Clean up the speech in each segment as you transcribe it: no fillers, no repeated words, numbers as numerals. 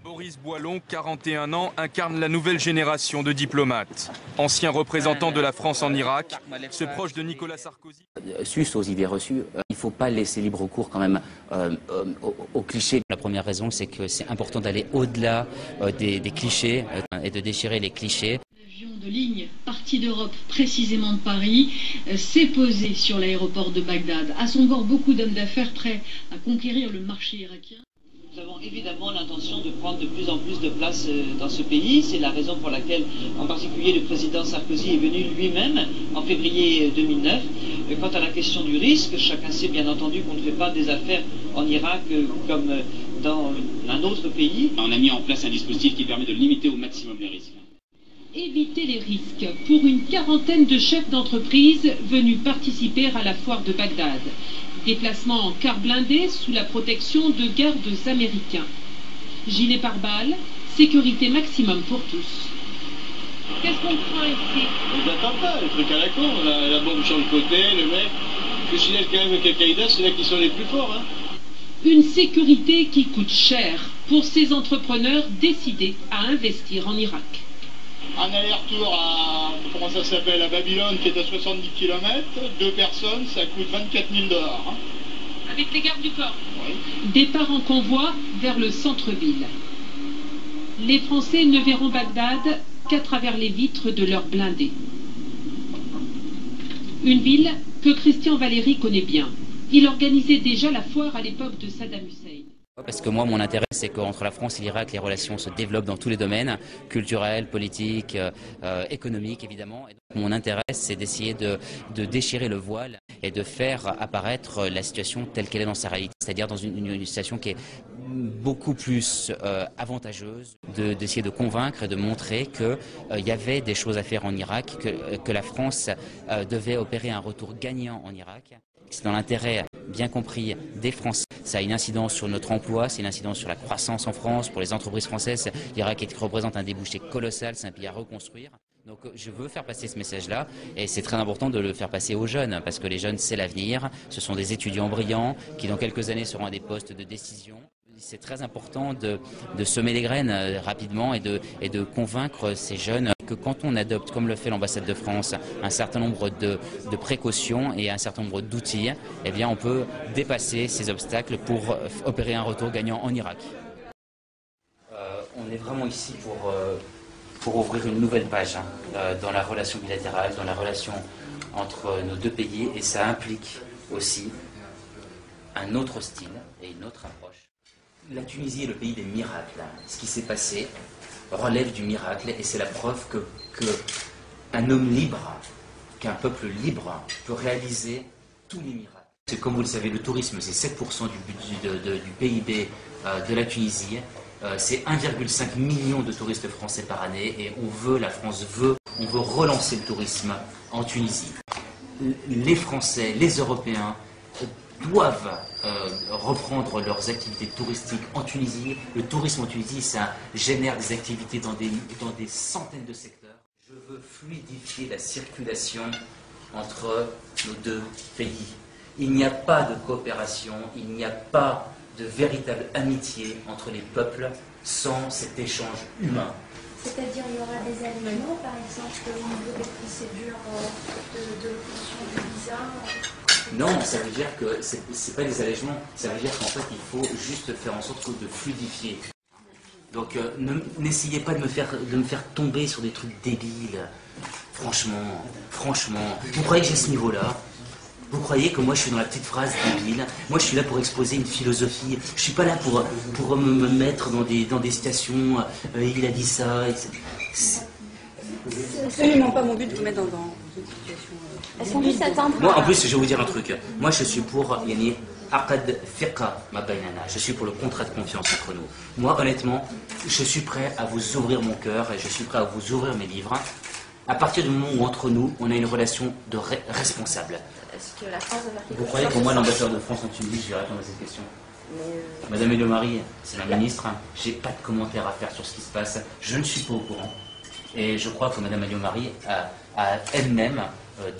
Boris Boilon, 41 ans, incarne la nouvelle génération de diplomates. Ancien représentant de la France en Irak, ce proche de Nicolas Sarkozy. Sus aux idées reçues, il ne faut pas laisser libre cours quand même aux clichés. La première raison, c'est que c'est important d'aller au-delà des clichés et de déchirer les clichés. L'avion de ligne parti d'Europe, précisément de Paris, s'est posé sur l'aéroport de Bagdad. À son bord, beaucoup d'hommes d'affaires prêts à conquérir le marché irakien. Nous avons évidemment l'intention de prendre de plus en plus de place dans ce pays. C'est la raison pour laquelle, en particulier, le président Sarkozy est venu lui-même en février 2009. Quant à la question du risque, chacun sait bien entendu qu'on ne fait pas des affaires en Irak comme dans un autre pays. On a mis en place un dispositif qui permet de limiter au maximum les risques. Éviter les risques pour une quarantaine de chefs d'entreprise venus participer à la foire de Bagdad. Déplacement en car blindé sous la protection de gardes américains. Gilet pare-balles, sécurité maximum pour tous. Qu'est-ce qu'on craint ici? Les attentats, les trucs à la con, la bombe sur le côté, le mec. Je signale quand même qu'Al-Qaïda, c'est là qu'ils sont les plus forts. Hein. Une sécurité qui coûte cher pour ces entrepreneurs décidés à investir en Irak. Un aller-retour à, comment ça s'appelle, à Babylone qui est à 70 km, 2 personnes, ça coûte 24 000 $. Hein. Avec les gardes du corps. Oui. Départ en convoi vers le centre-ville. Les Français ne verront Bagdad qu'à travers les vitres de leurs blindés. Une ville que Christian Valéry connaît bien. Il organisait déjà la foire à l'époque de Saddam Hussein. Parce que moi, mon intérêt, c'est qu'entre la France et l'Irak, les relations se développent dans tous les domaines, culturels, politiques, économiques, évidemment. Et donc, mon intérêt, c'est d'essayer de déchirer le voile et de faire apparaître la situation telle qu'elle est dans sa réalité, c'est-à-dire dans une situation qui est beaucoup plus avantageuse, d'essayer de convaincre et de montrer qu'il y avait des choses à faire en Irak, que la France devait opérer un retour gagnant en Irak. C'est dans l'intérêt bien compris des Français. Ça a une incidence sur notre emploi, c'est une incidence sur la croissance en France, pour les entreprises françaises. L'Irak représente un débouché colossal, c'est un pays à reconstruire. Donc je veux faire passer ce message-là et c'est très important de le faire passer aux jeunes parce que les jeunes, c'est l'avenir. Ce sont des étudiants brillants qui dans quelques années seront à des postes de décision. C'est très important de semer les graines rapidement et de convaincre ces jeunes que quand on adopte, comme le fait l'ambassade de France, un certain nombre de précautions et un certain nombre d'outils, eh bien on peut dépasser ces obstacles pour opérer un retour gagnant en Irak. On est vraiment ici pour ouvrir une nouvelle page dans la relation bilatérale, dans la relation entre nos deux pays et ça implique aussi un autre style et une autre approche. La Tunisie est le pays des miracles. Ce qui s'est passé relève du miracle et c'est la preuve qu'un homme libre, qu'un peuple libre peut réaliser tous les miracles. C'est comme vous le savez, le tourisme c'est 7% du PIB de la Tunisie. C'est 1,5 million de touristes français par année et la France veut relancer le tourisme en Tunisie. Les Français, les Européens doivent reprendre leurs activités touristiques en Tunisie. Le tourisme en Tunisie, ça génère des activités dans des centaines de secteurs. Je veux fluidifier la circulation entre nos deux pays. Il n'y a pas de coopération, il n'y a pas de véritable amitié entre les peuples sans cet échange humain. C'est-à-dire il y aura des alignements, par exemple, au niveau des procédures de l'obtention du visa. Non, ça veut dire que c'est pas des allègements, ça veut dire qu'en fait il faut juste faire en sorte de fluidifier. Donc n'essayez pas de me faire tomber sur des trucs débiles. Franchement, vous croyez que j'ai ce niveau-là? Vous croyez que moi je suis dans la petite phrase débile? Moi je suis là pour exposer une philosophie. Je suis pas là pour me mettre dans des citations. Il a dit ça. C'est absolument pas mon but de vous mettre dans une situation. Est-ce qu'on peut s'attendre? Moi en plus je vais vous dire un truc. Moi je suis pour yani aqad fiqa ma baynana. Je suis pour le contrat de confiance entre nous. Moi honnêtement, je suis prêt à vous ouvrir mon cœur et je suis prêt à vous ouvrir mes livres. À partir du moment où entre nous, on a une relation de responsable. Est-ce que la France va marquer? Vous croyez que moi, l'ambassadeur de France en Tunisie, je vais répondre à cette question? Madame Elio-Marie, c'est la ministre, j'ai pas de commentaires à faire sur ce qui se passe, je ne suis pas au courant. Et je crois que Madame Elio-Marie a elle-même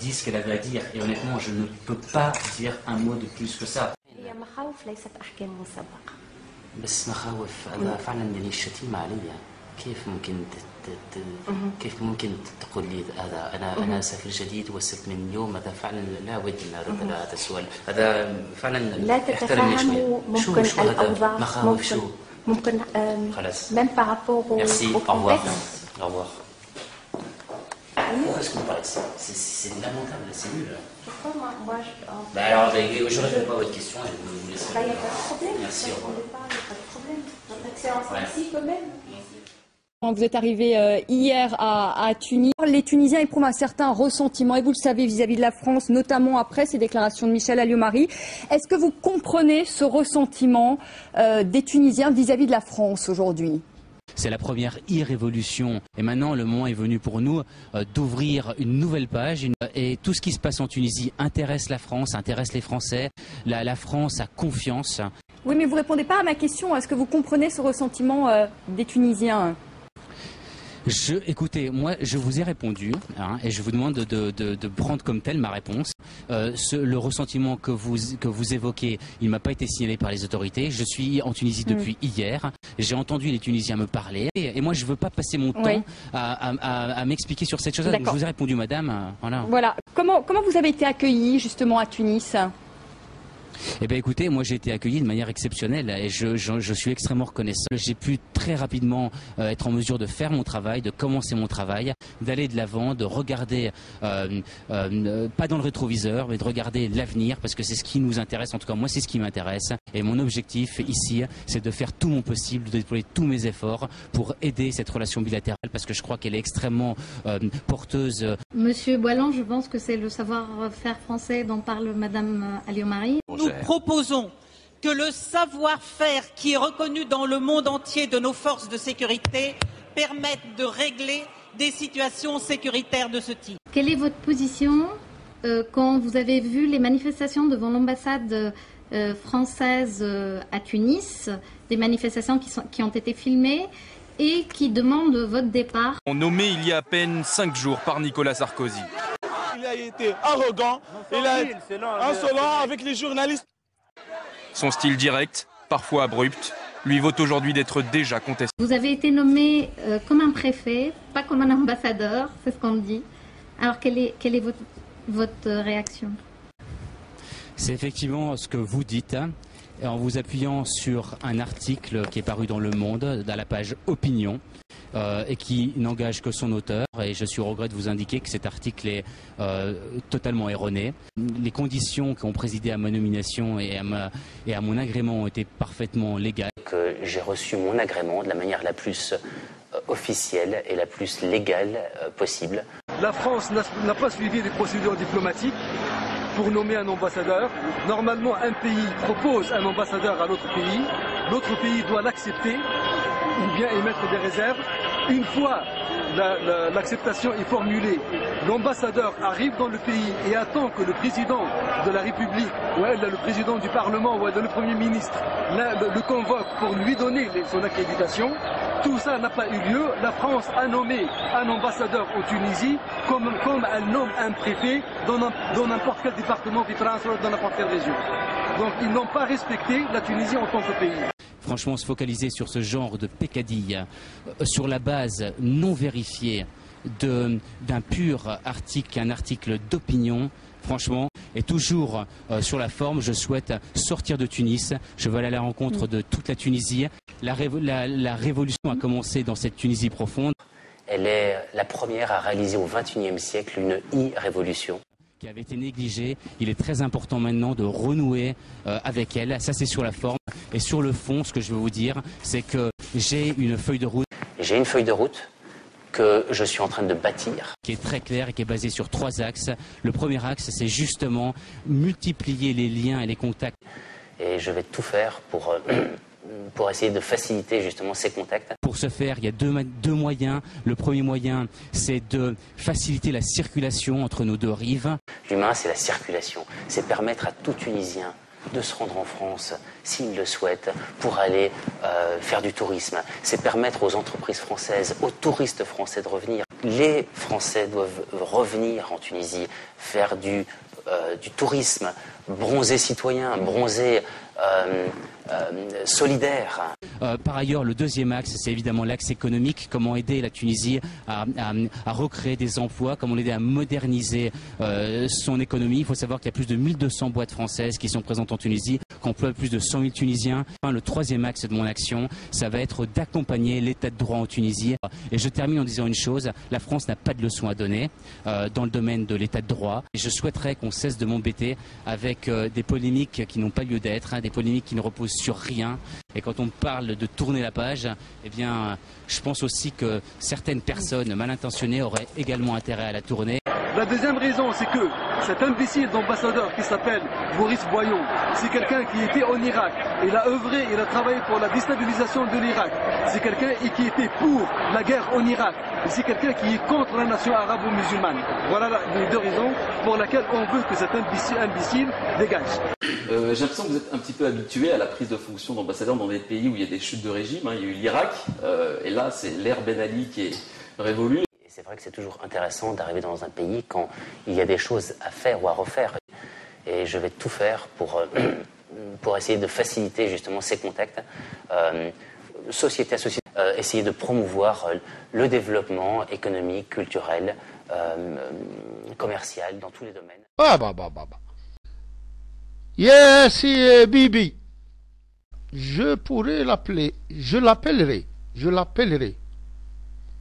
dit ce qu'elle avait à dire. Et honnêtement, je ne peux pas dire un mot de plus que ça. بس مخاوف هذا فعلا دليل الشتيمة علي. كيف ممكن تقول لي هذا أنا سفير جديد وصلت من يوم هذا فعلا لا أود أن أرد على هذا السؤال. هذا فعلا لا تتفهموا ممكن الأوضاع ممكن même par rapport au contexte. Au revoir. Pourquoi est-ce qu'on parle de ça? C'est lamentable, c'est nul. Pourquoi moi je... Alors, je ne réponds pas à votre question, je vous laisse. Il n'y a pas de problème. Merci, au revoir. Il n'y a pas de problème. Notre excellence ici quand même. Vous êtes arrivé hier à Tunis. Les Tunisiens éprouvent un certain ressentiment, et vous le savez, vis-à-vis de la France, notamment après ces déclarations de Michel Alliot-Marie. Est-ce que vous comprenez ce ressentiment des Tunisiens vis-à-vis de la France aujourd'hui ? C'est la première e-révolution. Et maintenant, le moment est venu pour nous d'ouvrir une nouvelle page. Et tout ce qui se passe en Tunisie intéresse la France, intéresse les Français. La France a confiance. Oui, mais vous ne répondez pas à ma question. Est-ce que vous comprenez ce ressentiment des Tunisiens ? Écoutez, moi je vous ai répondu et je vous demande de prendre comme telle ma réponse. Le ressentiment que vous évoquez, il ne m'a pas été signalé par les autorités. Je suis en Tunisie depuis hier. J'ai entendu les Tunisiens me parler et moi je ne veux pas passer mon temps à m'expliquer sur cette chose-là. Je vous ai répondu, madame. Voilà. Comment vous avez été accueillie justement à Tunis ? Eh bien écoutez, moi j'ai été accueilli de manière exceptionnelle et je suis extrêmement reconnaissant. J'ai pu très rapidement être en mesure de faire mon travail, de commencer mon travail, d'aller de l'avant, de regarder, pas dans le rétroviseur, mais de regarder l'avenir parce que c'est ce qui nous intéresse, en tout cas moi c'est ce qui m'intéresse. Et mon objectif ici, c'est de faire tout mon possible, de déployer tous mes efforts pour aider cette relation bilatérale parce que je crois qu'elle est extrêmement porteuse. Monsieur Boilan, je pense que c'est le savoir-faire français dont parle Madame Alliot-Marie. Nous proposons que le savoir-faire qui est reconnu dans le monde entier de nos forces de sécurité permette de régler des situations sécuritaires de ce type. Quelle est votre position quand vous avez vu les manifestations devant l'ambassade française à Tunis, des manifestations qui ont été filmées et qui demandent votre départ? Nommé il y a à peine 5 jours par Nicolas Sarkozy. Il a été arrogant, il a été insolent avec les journalistes. Son style direct, parfois abrupt, lui vaut aujourd'hui d'être déjà contesté. Vous avez été nommé comme un préfet, pas comme un ambassadeur, c'est ce qu'on dit. Alors quelle est votre réaction? C'est effectivement ce que vous dites, en vous appuyant sur un article qui est paru dans Le Monde, dans la page Opinion, et qui n'engage que son auteur. Et je suis au regret de vous indiquer que cet article est totalement erroné. Les conditions qui ont présidé à ma nomination et à mon agrément ont été parfaitement légales. J'ai reçu mon agrément de la manière la plus officielle et la plus légale possible. La France n'a pas suivi les procédures diplomatiques pour nommer un ambassadeur. Normalement, un pays propose un ambassadeur à l'autre pays doit l'accepter ou bien émettre des réserves. Une fois l'acceptation est formulée, l'ambassadeur arrive dans le pays et attend que le président de la République, ou le président du Parlement, ou le Premier ministre le convoque pour lui donner son accréditation. Tout ça n'a pas eu lieu. La France a nommé un ambassadeur en Tunisie comme elle nomme un préfet dans n'importe quel département de France ou dans n'importe quelle région. Donc ils n'ont pas respecté la Tunisie en tant que pays. Franchement, se focaliser sur ce genre de peccadille, sur la base non vérifiée d'un pur article, un article d'opinion, franchement, et toujours sur la forme, je souhaite sortir de Tunis. Je veux aller à la rencontre de toute la Tunisie. La révolution a commencé dans cette Tunisie profonde. Elle est la première à réaliser au XXIe siècle une e-révolution qui avait été négligée. Il est très important maintenant de renouer avec elle. Ça, c'est sur la forme. Et sur le fond, ce que je veux vous dire, c'est que j'ai une feuille de route. J'ai une feuille de route que je suis en train de bâtir, qui est très claire et qui est basée sur 3 axes. Le premier axe, c'est justement multiplier les liens et les contacts. Et je vais tout faire pour essayer de faciliter justement ces contacts. Pour ce faire, il y a deux moyens. Le premier moyen, c'est de faciliter la circulation entre nos deux rives. L'humain, c'est la circulation. C'est permettre à tout Tunisien de se rendre en France, s'il le souhaite, pour aller faire du tourisme. C'est permettre aux entreprises françaises, aux touristes français de revenir. Les Français doivent revenir en Tunisie, faire du tourisme, bronzé citoyen, bronzé solidaire. Par ailleurs, le deuxième axe, c'est évidemment l'axe économique. Comment aider la Tunisie à recréer des emplois, comment l'aider à moderniser son économie. Il faut savoir qu'il y a plus de 1200 boîtes françaises qui sont présentes en Tunisie, qui emploient plus de 100 000 Tunisiens. Le troisième axe de mon action, ça va être d'accompagner l'état de droit en Tunisie. Et je termine en disant une chose, la France n'a pas de leçons à donner dans le domaine de l'état de droit. Et je souhaiterais qu'on cesse de m'embêter avec des polémiques qui n'ont pas lieu d'être, des polémiques qui ne reposent sur rien. Et quand on parle de tourner la page, eh bien, je pense aussi que certaines personnes mal intentionnées auraient également intérêt à la tourner. La deuxième raison, c'est que cet imbécile d'ambassadeur qui s'appelle Boris Boyon, c'est quelqu'un qui était en Irak. Il a œuvré, il a travaillé pour la déstabilisation de l'Irak. C'est quelqu'un qui était pour la guerre en Irak. C'est quelqu'un qui est contre la nation arabo-musulmane. Voilà les deux raisons pour lesquelles on veut que cet imbécile dégage. J'ai l'impression que vous êtes un petit peu habitué à la prise de fonction d'ambassadeur dans des pays où il y a des chutes de régime. Il y a eu l'Irak, et là c'est l'ère Ben Ali qui est révolue. C'est vrai que c'est toujours intéressant d'arriver dans un pays quand il y a des choses à faire ou à refaire. Et je vais tout faire pour essayer de faciliter justement ces contacts, société à société, essayer de promouvoir le développement économique, culturel, commercial, dans tous les domaines. Yes, Bibi. Je pourrais l'appeler, je l'appellerai,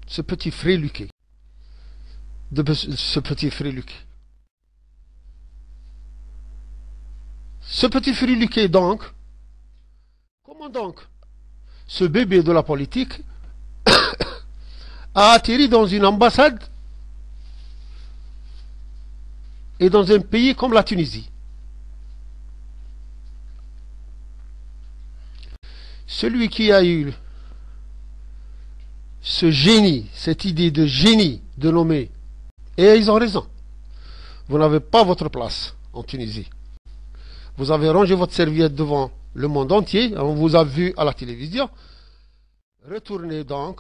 ce petit fréluquet. Ce petit fréluquet. Ce petit fréluquet, donc, comment donc ce bébé de la politique a atterri dans une ambassade et dans un pays comme la Tunisie? Celui qui a eu ce génie, cette idée de génie de nommer, et ils ont raison, vous n'avez pas votre place en Tunisie. Vous avez rangé votre serviette devant le monde entier, on vous a vu à la télévision. Retournez donc,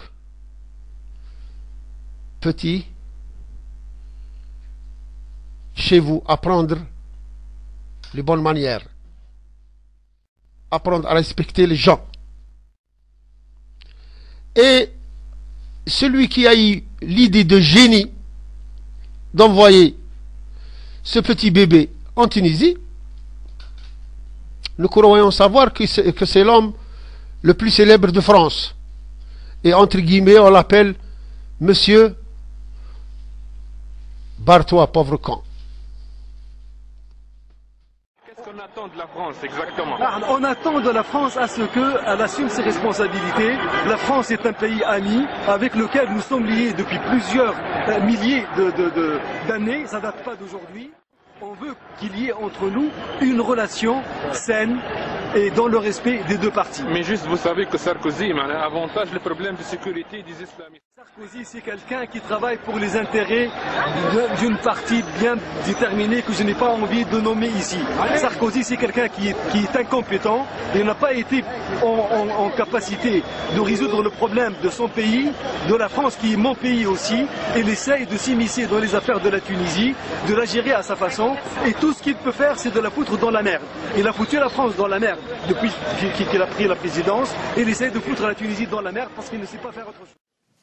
petit, chez vous, apprendre les bonnes manières, apprendre à respecter les gens. Et celui qui a eu l'idée de génie d'envoyer ce petit bébé en Tunisie, nous croyons savoir que c'est l'homme le plus célèbre de France. Et entre guillemets, on l'appelle Monsieur Barre-toi, pauvre con. Qu'est-ce qu'on attend de la France exactement? On attend de la France à ce qu'elle assume ses responsabilités. La France est un pays ami avec lequel nous sommes liés depuis plusieurs milliers d'années. Ça ne date pas d'aujourd'hui. On veut qu'il y ait entre nous une relation saine et dans le respect des deux parties. Mais juste, vous savez que Sarkozy a avantage les problèmes de sécurité des islamistes. Sarkozy, c'est quelqu'un qui travaille pour les intérêts d'une partie bien déterminée que je n'ai pas envie de nommer ici. Sarkozy, c'est quelqu'un qui est incompétent et n'a pas été en capacité de résoudre le problème de son pays, de la France qui est mon pays aussi. Il essaye de s'immiscer dans les affaires de la Tunisie, de la gérer à sa façon. Et tout ce qu'il peut faire, c'est de la foutre dans la merde. Il a foutu la France dans la merde depuis qu'il a pris la présidence. Et il essaye de foutre la Tunisie dans la merde parce qu'il ne sait pas faire autre chose.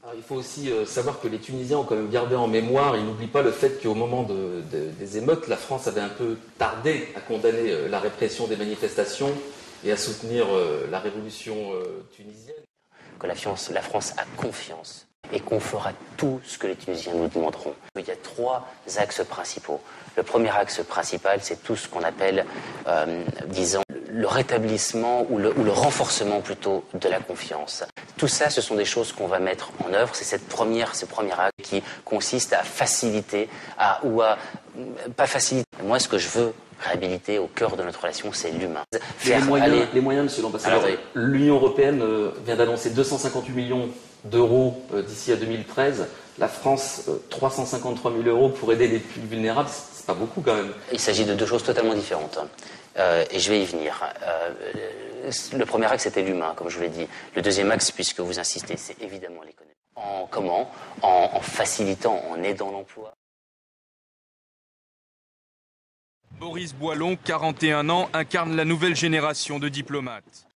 Alors, il faut aussi savoir que les Tunisiens ont quand même gardé en mémoire, ils n'oublient pas le fait qu'au moment des émeutes, la France avait un peu tardé à condamner la répression des manifestations et à soutenir la révolution tunisienne. Que la France a confiance et qu'on fera tout ce que les Tunisiens nous demanderont. Il y a trois axes principaux. Le premier axe principal, c'est tout ce qu'on appelle, disons, le rétablissement ou le renforcement plutôt de la confiance. Tout ça, ce sont des choses qu'on va mettre en œuvre. C'est ce premier acte qui consiste à faciliter, pas faciliter. Moi, ce que je veux réhabiliter au cœur de notre relation, c'est l'humain. Les moyens, monsieur l'ambassadeur. L'Union européenne vient d'annoncer 258 millions d'euros d'ici à 2013. La France, 353 000 euros pour aider les plus vulnérables. C'est pas beaucoup quand même. Il s'agit de deux choses totalement différentes. Et je vais y venir. Le premier axe, c'était l'humain, comme je vous l'ai dit. Le deuxième axe, puisque vous insistez, c'est évidemment l'économie. En facilitant, en aidant l'emploi. Boris Boilon, 41 ans, incarne la nouvelle génération de diplomates.